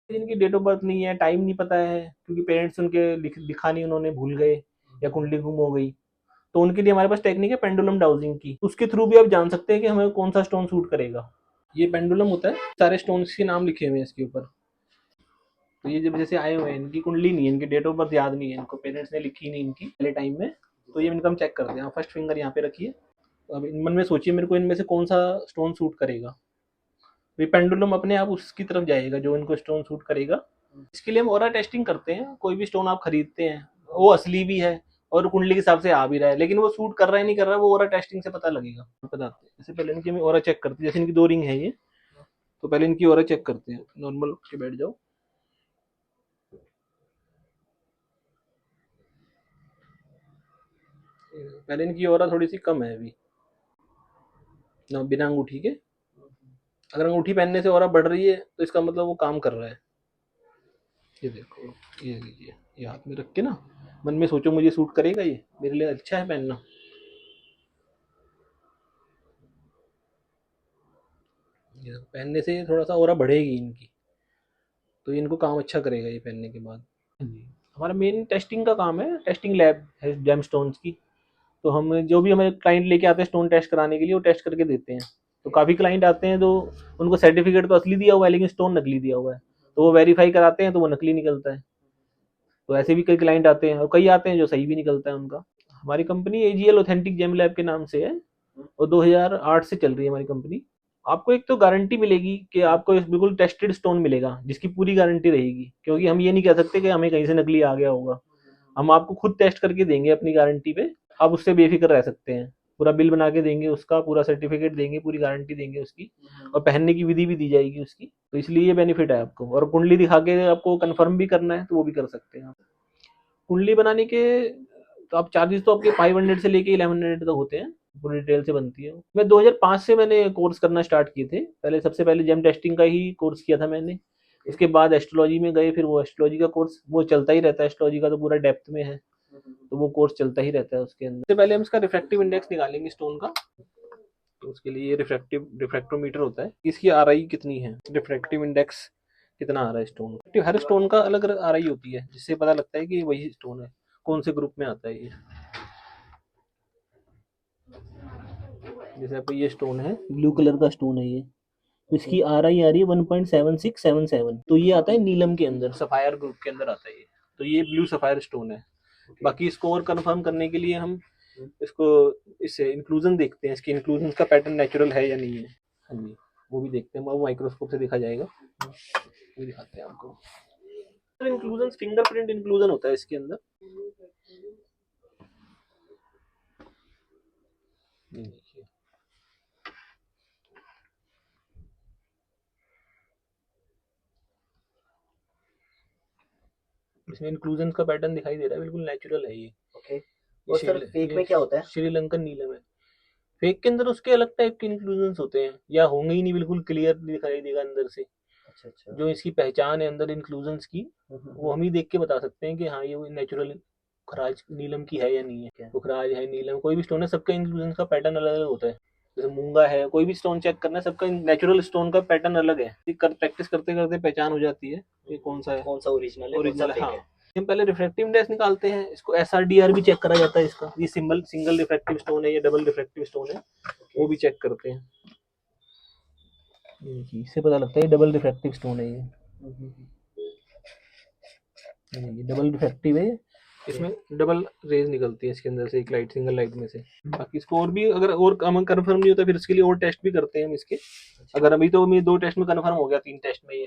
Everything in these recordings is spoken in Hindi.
इनकी डेट ऑफ बर्थ नहीं है, टाइम नहीं पता है, क्योंकि पेरेंट्स उनके लिखा नहीं, उन्होंने भूल गए या कुंडली गुम हो गई, तो उनके लिए हमारे पास टेक्निक है पेंडुलम डाउजिंग की। उसके थ्रू भी आप जान सकते हैं कि हमें कौन सा स्टोन सूट करेगा। ये पेंडुलम होता है, सारे स्टोन्स के नाम लिखे हुए हैं इसके ऊपर। तो ये जब जैसे आए हुए हैं, इनकी कुंडली नहीं है, इनकी डेट ऑफ बर्थ याद नहीं है, इनको पेरेंट्स ने लिखी नहीं इनकी पहले टाइम में, तो ये इनका हम चेक करते हैं। फर्स्ट फिंगर यहाँ पे रखिए, तो अब मन में सोचिए मेरे को इनमें से कौन सा स्टोन सूट करेगा। ये पेंडुलम अपने आप उसकी तरफ जाएगा जो इनको स्टोन सूट करेगा। इसके लिए हम ऑरा टेस्टिंग करते हैं। कोई भी स्टोन आप खरीदते हैं, वो असली भी है और कुंडली के हिसाब से आ भी रहा है, लेकिन वो सूट कर रहा है नहीं कर रहा है, वो ऑरा टेस्टिंग से पता लगेगा। बताते हैं, इससे पहले इनकी हम ऑरा चेक करते हैं। जैसे इनकी 2 रिंग है ये, तो पहले इनकी ऑरा चेक करते हैं। नॉर्मल के बैठ जाओ। पहले इनकी ऑरा थोड़ी सी कम है अभी ना, बिना अंगूठी के। अगर अंगूठी पहनने से ऑरा बढ़ रही है तो इसका मतलब वो काम कर रहा है। ये देखो, ये लीजिए, ये हाथ में रख के ना मन में सोचो मुझे सूट करेगा, ये मेरे लिए अच्छा है पहनना। ये पहनने से थोड़ा सा ऑरा बढ़ेगी इनकी, तो इनको काम अच्छा करेगा ये पहनने के बाद। जी, हमारा मेन टेस्टिंग का काम है। टेस्टिंग लैब है जेम स्टोन्स की। तो हम जो भी हमें क्लाइंट लेके आते हैं स्टोन टेस्ट कराने के लिए, वो टेस्ट करके देते हैं। तो काफ़ी क्लाइंट आते हैं तो उनको सर्टिफिकेट तो असली दिया हुआ है, लेकिन स्टोन नकली दिया हुआ है, तो वो वेरीफाई कराते हैं तो वो नकली निकलता है। तो ऐसे भी कई क्लाइंट आते हैं, और कई आते हैं जो सही भी निकलता है उनका। हमारी company AGL authentic gem lab के नाम से है, और 2008 से चल रही है हमारी कंपनी। आपको एक तो गारंटी मिलेगी कि आपको बिल्कुल टेस्टेड स्टोन मिलेगा जिसकी पूरी गारंटी रहेगी, क्योंकि हम ये नहीं कह सकते कि हमें कहीं से नकली आ गया होगा। हम आपको खुद टेस्ट करके देंगे अपनी गारंटी पे, आप उससे बेफिक्र रह सकते हैं। पूरा बिल बना के देंगे, उसका पूरा सर्टिफिकेट देंगे, पूरी गारंटी देंगे उसकी, और पहनने की विधि भी दी जाएगी उसकी। तो इसलिए ये बेनिफिट है आपको। और कुंडली दिखा के आपको कंफर्म भी करना है तो वो भी कर सकते हैं आप। कुंडली बनाने के तो आप चार्जेस तो आपके 500 से लेके 1100 तक होते हैं, पूरी डिटेल से बनती है। मैं 2005 से मैंने कोर्स करना स्टार्ट किए थे। पहले सबसे पहले जेम टेस्टिंग का ही कोर्स किया था मैंने। उसके बाद एस्ट्रोलॉजी में गए, फिर वो एस्ट्रोलॉजी का कोर्स वो चलता ही रहता है। एस्ट्रोलॉजी का तो पूरा डेप्थ में है, तो वो कोर्स चलता ही रहता है उसके अंदर। सबसे पहले हम इसका रिफ्रैक्टिव इंडेक्स निकालेंगे स्टोन का। तो उसके लिए ये रिफ्रैक्टोमीटर होता है। इसकी आरआई कितनी है, रिफ्रैक्टिव इंडेक्स कितना आ रहा है स्टोन का। हर स्टोन का अलग अलग आरआई होती है, जिससे पता लगता है कि वही स्टोन है, कौन से ग्रुप में आता है ये। जैसे आपको ये स्टोन है, ब्लू कलर का स्टोन है ये, तो इसकी आरआई आ रही है 1.7677। तो ये आता है नीलम के अंदर, सफायर ग्रुप के अंदर आता है ये। तो ये ब्लू सफायर स्टोन है। बाकी इसको और कंफर्म करने के लिए हम इसको इससे इंक्लूजन देखते हैं, इसकी इंक्लूजन का पैटर्न नेचुरल है या नहीं है। हाँ जी, वो भी देखते हैं, वो माइक्रोस्कोप से देखा जाएगा। वो दिखाते हैं आपको। इंक्लूजन फिंगरप्रिंट इंक्लूजन होता है इसके अंदर। ये देखिए, इसमें इंक्लूजन का पैटर्न दिखाई दे रहा है, बिल्कुल नेचुरल है ये। ओके। और सर फेक में क्या होता है? श्रीलंकन नीलम है। फेक के अंदर उसके अलग टाइप के इंक्लूजन होते हैं, या होंगे ही नहीं, बिल्कुल क्लियर दिखाई देगा अंदर से। अच्छा अच्छा। जो इसकी पहचान है अंदर इंक्लूजन की, वो हम ही देख के बता सकते हैं कि हाँ ये वो नेचुरल खराज नीलम की है या नहीं है। पुखराज है, नीलम, कोई भी स्टोन है, सबका इंक्लूजन का पैटर्न अलग अलग होता है। जैसे मूंगा है, कोई भी स्टोन चेक करना है, सबका नेचुरल स्टोन का पैटर्न अलग है। प्रैक्टिस करते करते पहचान हो जाती है ये कौन सा है, कौन सा ओरिजिनल है, ओरिजिनल है। फेक हाँ, है। हम पहले रिफ्रैक्टिव इंडेक्स निकालते हैं। इसको एसआरडीआर भी चेक करा जाता है इसका। ये सिंगल रिफ्रैक्टिव स्टोन है या डबल रिफ्रैक्टिव स्टोन है, वो भी चेक करते हैं। इससे पता लगता है डबल रिफ्रैक्टिव स्टोन है ये डबल रिफ्रैक्टिव है। इसमें डबल रेज निकलती है इसके अंदर से, एक लाइट, सिंगल लाइट में से। बाकी इसको और भी अगर और कंफर्म नहीं होता, फिर इसके लिए और टेस्ट भी करते हैं हम इसके। अगर अभी तो मेरे 2 टेस्ट में कंफर्म हो गया, 3 टेस्ट में ये,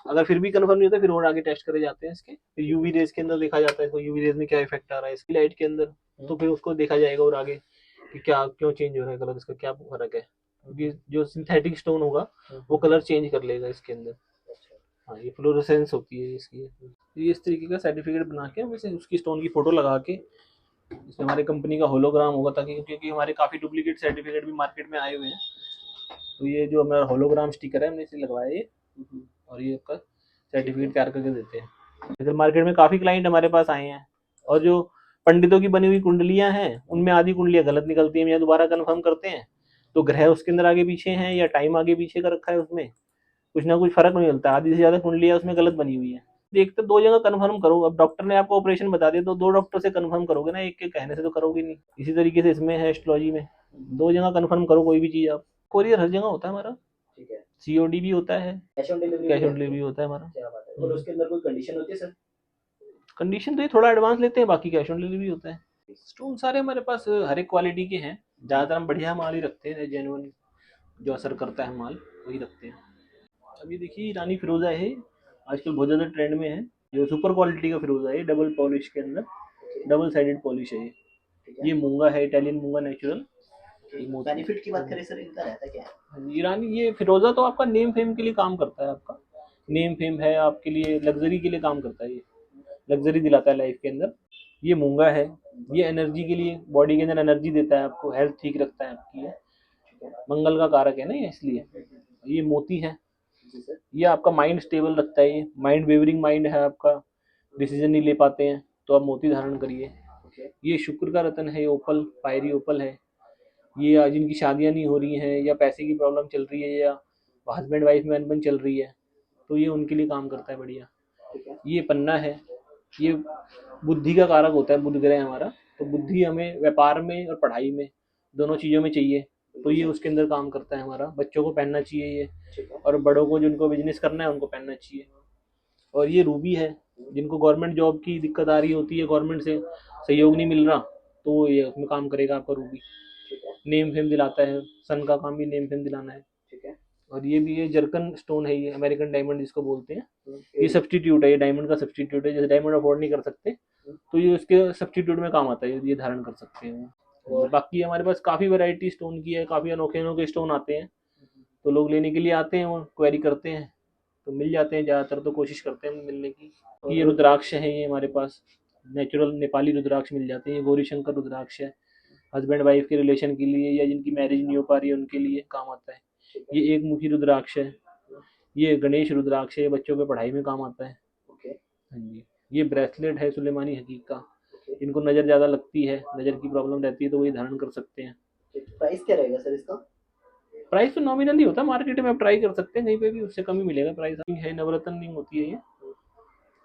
अगर फिर भी कंफर्म नहीं होता, फिर और आगे टेस्ट करे जाते हैं इसके। फिर यूवी रेज के अंदर देखा जाता है, तो यूवी रेज में क्या इफेक्ट आ रहा है इसकी लाइट के अंदर, तो फिर उसको देखा जाएगा और आगे कि क्या क्यों चेंज हो रहा है कलर, इसका क्या फर्क है। क्योंकि जो सिंथेटिक स्टोन होगा वो कलर चेंज कर लेगा इसके अंदर। हाँ, ये फ्लोरोसेंस होती है इसकी। ये इस तरीके का सर्टिफिकेट बना के हम इसे उसकी स्टोन की फोटो लगा के, इसमें हमारी कंपनी का होलोग्राम होगा, ताकि क्योंकि हमारे काफ़ी डुप्लीकेट सर्टिफिकेट भी मार्केट में आए हुए हैं। तो ये जो हमारा होलोग्राम स्टिकर है हमने इसे लगवाया ये, और ये आपका सर्टिफिकेट तैयार करके देते हैं। इधर मार्केट में काफ़ी क्लाइंट हमारे पास आए हैं, और जो पंडितों की बनी हुई कुंडलियाँ हैं उनमें आधी कुंडलियाँ गलत निकलती हैं। हम यहाँ दोबारा कन्फर्म करते हैं तो ग्रह उसके अंदर आगे पीछे हैं या टाइम आगे पीछे का रखा है उसमें, कुछ ना कुछ फर्क नहीं मिलता, आधी से ज़्यादा कुंडलियाँ उसमें गलत बनी हुई है। देखते 2 जगह कन्फर्म करो। अब डॉक्टर ने आपको ऑपरेशन बता दिया तो 2 डॉक्टर से कन्फर्म करोगे ना, एक के कहने से तो करोगे नहीं। इसी तरीके से इसमें है एस्ट्रोलॉजी में, 2 जगह कन्फर्म करो कोई भी चीज़ आप। कोरियर हर जगह होता है हमारा, ठीक है। सीओडी भी होता है, कैश ऑन डिलीवरी कैश भी ऑन है? डिलीवरी होता है हमारा। क्या बात है। और उसके अंदर कोई कंडीशन होती है सर? कंडीशन तो ये थोड़ा एडवांस लेते हैं, बाकी कैश ऑन डिलीवरी होता है। स्टोन सारे हमारे पास हर एक क्वालिटी के हैं, ज़्यादातर हम बढ़िया माल ही रखते हैं, जेन्युइन जो असर करता है माल वही रखते हैं। अभी देखिए ईरानी फिरोजा है, आजकल बहुत ज़्यादा ट्रेंड में है, जो सुपर क्वालिटी का फिरोजा है, डबल पॉलिश के अंदर, डबल साइडेड पॉलिश है ये मूंगा है, इटालियन मूंगा नेचुरल। बेनिफिट की बात करें सर, इनका रहता क्या है? ईरानी ये फिरोजा तो आपका नेम फेम के लिए काम करता है, आपका नेम फेम है आपके लिए, लग्जरी के लिए काम करता है, ये लग्जरी दिलाता है लाइफ के अंदर। ये मूंगा है, ये एनर्जी के लिए, बॉडी के अंदर एनर्जी देता है आपको, हेल्थ ठीक रखता है आपकी, ये मंगल का कारक है ना ये, इसलिए। ये मोती है, ये आपका माइंड स्टेबल रखता है, ये माइंड वेवरिंग माइंड है आपका, डिसीजन नहीं ले पाते हैं तो आप मोती धारण करिए। ये शुक्र का रतन है, ये ओपल, पायरी ओपल है। ये जिनकी शादियां नहीं हो रही हैं या पैसे की प्रॉब्लम चल रही है या हस्बैंड वाइफ में अनबन चल रही है तो ये उनके लिए काम करता है बढ़िया। ये पन्ना है, ये बुद्धि का कारक होता है, बुध ग्रह हमारा, तो बुद्धि हमें व्यापार में और पढ़ाई में दोनों चीज़ों में चाहिए, तो ये उसके अंदर काम करता है हमारा। बच्चों को पहनना चाहिए ये, और बड़ों को जिनको बिजनेस करना है उनको पहनना चाहिए। और ये रूबी है, जिनको गवर्नमेंट जॉब की दिक्कत आ रही होती है, गवर्नमेंट से सहयोग नहीं मिल रहा, तो ये उसमें काम करेगा आपका रूबी। नेम फेम दिलाता है, सन का काम भी नेम फेम दिलाना है। ठीक है। और ये भी ये जर्कन स्टोन है, ये अमेरिकन डायमंड जिसको बोलते हैं, ये सब्सटीट्यूट है, ये डायमंड का सब्सटीट्यूट है। जैसे डायमंड अफोर्ड नहीं कर सकते तो ये उसके सब्सटीट्यूट में काम आता है, ये धारण कर सकते हैं। और बाकी हमारे पास काफ़ी वैरायटी स्टोन की है, काफ़ी अनोखे अनोखे स्टोन आते हैं, तो लोग लेने के लिए आते हैं, वो क्वेरी करते हैं तो मिल जाते हैं, ज़्यादातर तो कोशिश करते हैं मिलने की। ये रुद्राक्ष है, ये हमारे पास नेचुरल नेपाली रुद्राक्ष मिल जाते हैं, ये गौरी शंकर रुद्राक्ष है, हस्बैंड वाइफ के रिलेशन के लिए या जिनकी मैरिज नहीं हो पा रही है उनके लिए काम आता है। ये एक मुखी रुद्राक्ष है, ये गणेश रुद्राक्ष है, बच्चों के पढ़ाई में काम आता है। हाँ जी। ये ब्रेसलेट है सुलेमानी हकीक का, इनको नज़र ज़्यादा लगती है, नज़र की प्रॉब्लम रहती है तो वही धारण कर सकते हैं। प्राइस क्या रहेगा सर इसका? प्राइस तो नॉमिनल ही होता है, मार्केट में आप ट्राई कर सकते हैं कहीं पे भी, उससे कम ही मिलेगा प्राइस। है नवरत्न रिंग होती है ये,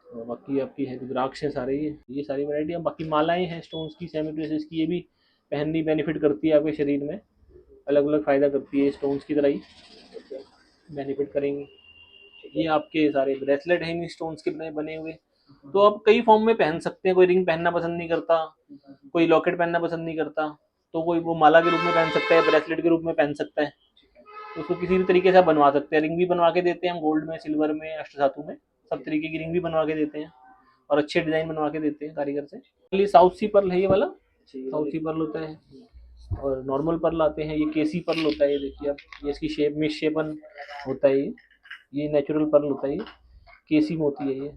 और बाकी आपकी है रुद्राक्ष है सारे, ये सारी वैरायटी। अब बाकी मालाएं हैं स्टोन्स की, सेमी प्रेसियस की, ये भी पहननी बेनिफिट करती है आपके शरीर में, अलग अलग फ़ायदा करती है, स्टोन्स की तरह ही बेनिफिट करेंगे। ये आपके सारे ब्रेसलेट हैं इन स्टोन्स के बने हुए, तो आप कई फॉर्म में पहन सकते हैं। कोई रिंग पहनना पसंद नहीं करता, कोई लॉकेट पहनना पसंद नहीं करता, तो कोई वो माला के रूप में पहन सकता है, ब्रेसलेट के रूप में पहन सकता है, तो उसको किसी भी तरीके से आप बनवा सकते हैं। रिंग भी बनवा के देते हैं हम, गोल्ड में, सिल्वर में, अष्टधातु में, सब तरीके की रिंग भी बनवा के देते हैं, और अच्छे डिज़ाइन बनवा के देते हैं कारीगर से। साउथ सी पर्ल है ये वाला, साउथ सी पर्ल होता है, और नॉर्मल पर्ल आते हैं, ये केसी पर्ल होता है, ये देखिए आप, ये इसकी शेप मिसशेपन होता है, ये नेचुरल पर्ल होता है, ये केसी मोती है ये।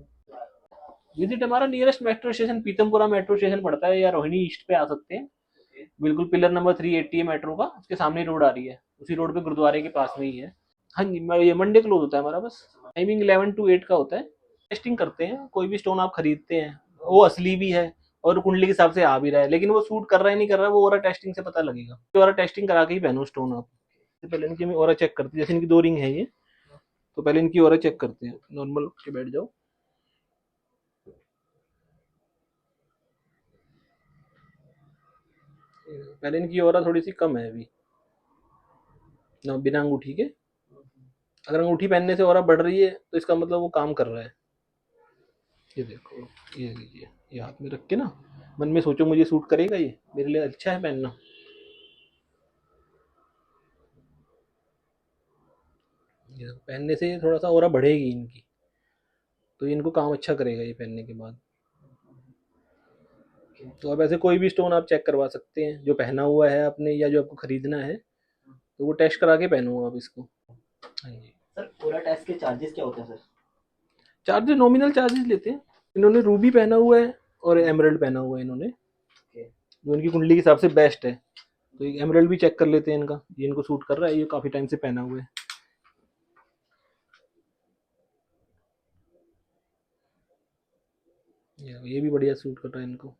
विजिट हमारा nearest metro station Pitampura metro station पड़ता है, या रोहिणी ईस्ट पे आ सकते हैं, बिल्कुल पिलर नंबर 380 है मेट्रो का, उसके सामने रोड आ रही है, उसी रोड पे गुरुद्वारे के पास में ही है। हाँ जी, ये मंडे क्लोज होता है हमारा, बस टाइमिंग 11 to 8 का होता है। टेस्टिंग करते हैं, कोई भी स्टोन आप खरीदते हैं वो असली भी है और कुंडली के हिसाब से आ भी रहा है, लेकिन वो सूट कर रहा है नहीं कर रहा है वो ओरा टेस्टिंग से पता लगेगा। तो ओरा टेस्टिंग करा के ही पहनो स्टोन आप। पहले इनकी हम ओरा चेक करते हैं, जैसे इनकी 2 रिंग है ये, तो पहले इनकी ओरा चेक करते हैं। नॉर्मल के बैठ जाओ, पहले इनकी ओरा थोड़ी सी कम है अभी ना, बिना अंगूठी के। अगर अंगूठी पहनने से ओरा बढ़ रही है तो इसका मतलब वो काम कर रहा है। ये देखो, ये लीजिए, ये हाथ में रख के ना मन में सोचो मुझे सूट करेगा, ये मेरे लिए अच्छा है पहनना। ये पहनने से थोड़ा सा ओरा बढ़ेगी इनकी, तो इनको काम अच्छा करेगा ये पहनने के बाद। तो अब ऐसे कोई भी स्टोन आप चेक करवा सकते हैं जो पहना हुआ है आपने या जो आपको खरीदना है, तो वो टेस्ट करा के पहनो आप इसको। हाँ जी। सर पूरा टेस्ट के चार्जेस क्या होते हैं सर? चार्जेस नॉमिनल चार्जेस लेते हैं। इन्होंने रूबी पहना हुआ है और एमरल्ड पहना हुआ है इन्होंने, जो इनकी कुंडली के हिसाब से बेस्ट है, तो एक एमरल्ड भी चेक कर लेते हैं इनका, ये इनको सूट कर रहा है, ये काफ़ी टाइम से पहना हुआ है। ये भी बढ़िया सूट कर रहा है इनको,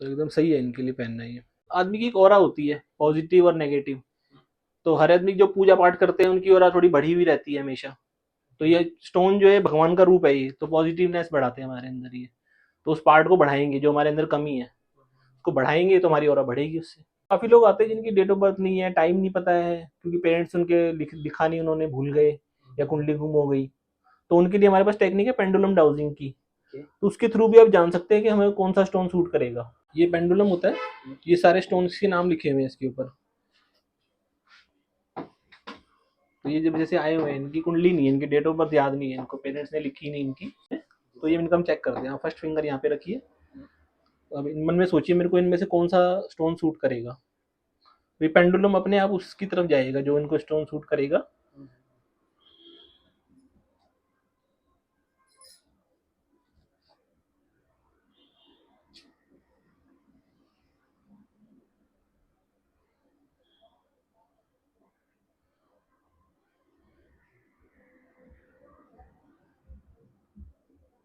तो एकदम सही है इनके लिए पहनना। ये आदमी की एक ऑरा होती है, पॉजिटिव और नेगेटिव, तो हर आदमी जो पूजा पाठ करते हैं उनकी ऑरा थोड़ी बढ़ी हुई रहती है हमेशा। तो ये स्टोन जो है भगवान का रूप है, ये तो पॉजिटिवनेस बढ़ाते हैं हमारे अंदर ये। तो उस पार्ट को बढ़ाएंगे, जो हमारे अंदर कमी है उसको बढ़ाएंगे तो हमारी ऑरा बढ़ेगी उससे। काफ़ी लोग आते हैं जिनकी डेट ऑफ बर्थ नहीं है, टाइम नहीं पता है, क्योंकि पेरेंट्स उनके लिखा नहीं, उन्होंने भूल गए या कुंडली गुम हो गई। तो उनके लिए हमारे पास टेक्निक है पेंडुलम डाउजिंग की। तो उसके थ्रू भी आप जान सकते हैं कि हमें कौन सा स्टोन सूट करेगा। ये पेंडुलम होता है, ये सारे स्टोन्स के नाम लिखे हुए हैं इसके ऊपर। तो ये जब जैसे आए हुए हैं, इनकी कुंडली नहीं है, इनकी डेट ऑफ बर्थ याद नहीं है, इनको पेरेंट्स ने लिखी नहीं इनकी। तो ये इनका हम चेक करते हैं। फर्स्ट फिंगर यहाँ पे रखिए। तो अब मन में सोचिए मेरे को इनमें से कौन सा स्टोन सूट करेगा। ये पेंडुलम अपने आप उसकी तरफ जाएगा जो इनको स्टोन सूट करेगा।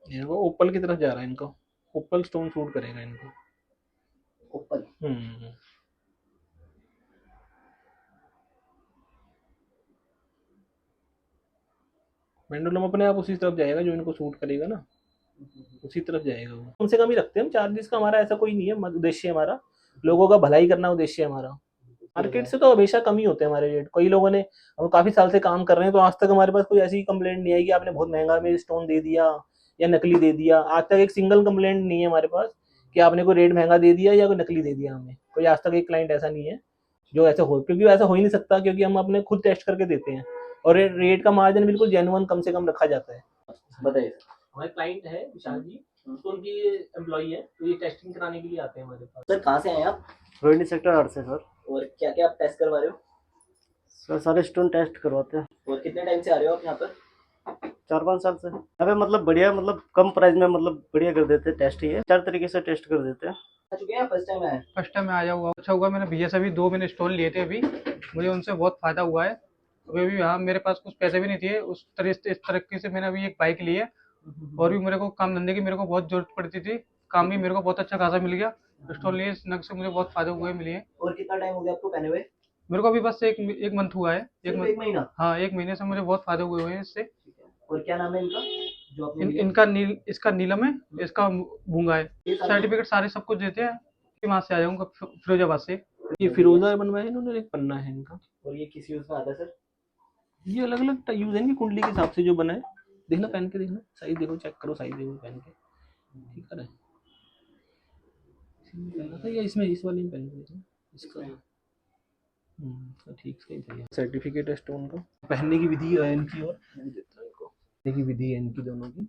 वो ओपल की तरफ जा रहा है, इनको ओपल स्टोन सूट करेगा इनको। ओपल। पेंडुलम अपने आप उसी तरफ जाएगा जो इनको सूट करेगा ना, उसी तरफ जाएगा वो। कम से कम ही रखते हैं हम चार्जेस का, हमारा ऐसा कोई नहीं है उद्देश्य। हमारा लोगों का भलाई करना उद्देश्य है हमारा। मार्केट से तो हमेशा कम ही होते हैं हमारे रेट। कई लोगों ने, हम काफ़ी साल से काम कर रहे हैं, तो आज तक हमारे पास कोई ऐसी कंप्लेंट नहीं आई कि आपने बहुत महंगा में स्टोन दे दिया या नकली दे दिया। आज तक एक सिंगल कंप्लेंट नहीं है हमारे पास कि आपने कोई रेट महंगा दे दिया या कोई नकली दे दिया हमें। कोई आज तक एक क्लाइंट ऐसा नहीं है जो ऐसा हो, क्योंकि ऐसा हो ही नहीं सकता, क्योंकि हम अपने खुद टेस्ट करके देते हैं और रेट का मार्जिन बिल्कुल जेन्युइन कम से कम रखा जाता है। बताइए। हमारे क्लाइंट है विशाल जी, तो उनकी एम्प्लॉई है, तो ये टेस्टिंग कराने के लिए आते हैं हमारे पास। सर कहाँ से आए आप? रोहिणी सेक्टर 8 से सर। और क्या क्या आप टेस्ट करवा रहे हो? सर सारे स्टोन टेस्ट करवाते हैं। और कितने टाइम से आ रहे हो आप यहाँ पर? 4-5 साल से यहाँ पे मतलब बढ़िया, मतलब कम प्राइस में मतलब बढ़िया कर देते हैं टेस्ट। ये 4 तरीके से टेस्ट कर देते हैं। आ चुके हैं, फर्स्ट टाइम आए? फर्स्ट टाइम में आया हुआ, अच्छा हुआ। मैंने भैया से भी 2 महीने स्टोन लिए थे, अभी मुझे उनसे बहुत फ़ायदा हुआ है। अभी भी हाँ, मेरे पास कुछ पैसे भी नहीं थे, उस तरीके से मैंने अभी एक बाइक ली है। और भी मेरे को काम धंधे की मेरे को बहुत ज़रूरत पड़ती थी, काम भी मेरे को बहुत अच्छा खासा मिल गया। स्टोन लिए इस नग से मुझे बहुत फ़ायदा हुए मिले हैं। और कितना टाइम हो गया आपको पहने हुए? मेरे को अभी बस एक मंथ हुआ है। सिर्फ एक महीना? हाँ, 1 महीने से मुझे बहुत फ़ायदा हुए हैं इससे। और क्या नाम है इनका जो आपने लिया? इसका नीलम है, इसका भूंगा है। सर्टिफिकेट सारे सब कुछ देते हैं। वहाँ से आ जाऊँगा, फिरोजाबाद से। ये फिरोजा बनवाया है इन्होंने, एक पन्ना है इनका। और ये किस यूज में आता है सर? ये अलग अलग यूज है इनकी कुंडली के हिसाब से जो बना है। देखना पहन के, देखना साइज देखो, चेक करो साइज देखो पहन के, ठीक है। पहना था या इसमें, इस वाले में पहन के देखना इसका। तो ठीक से ही चाहिए। सर्टिफिकेट है स्टोन का। पहनने की विधि है इनकी, और पहनने की विधि है इनकी दोनों की।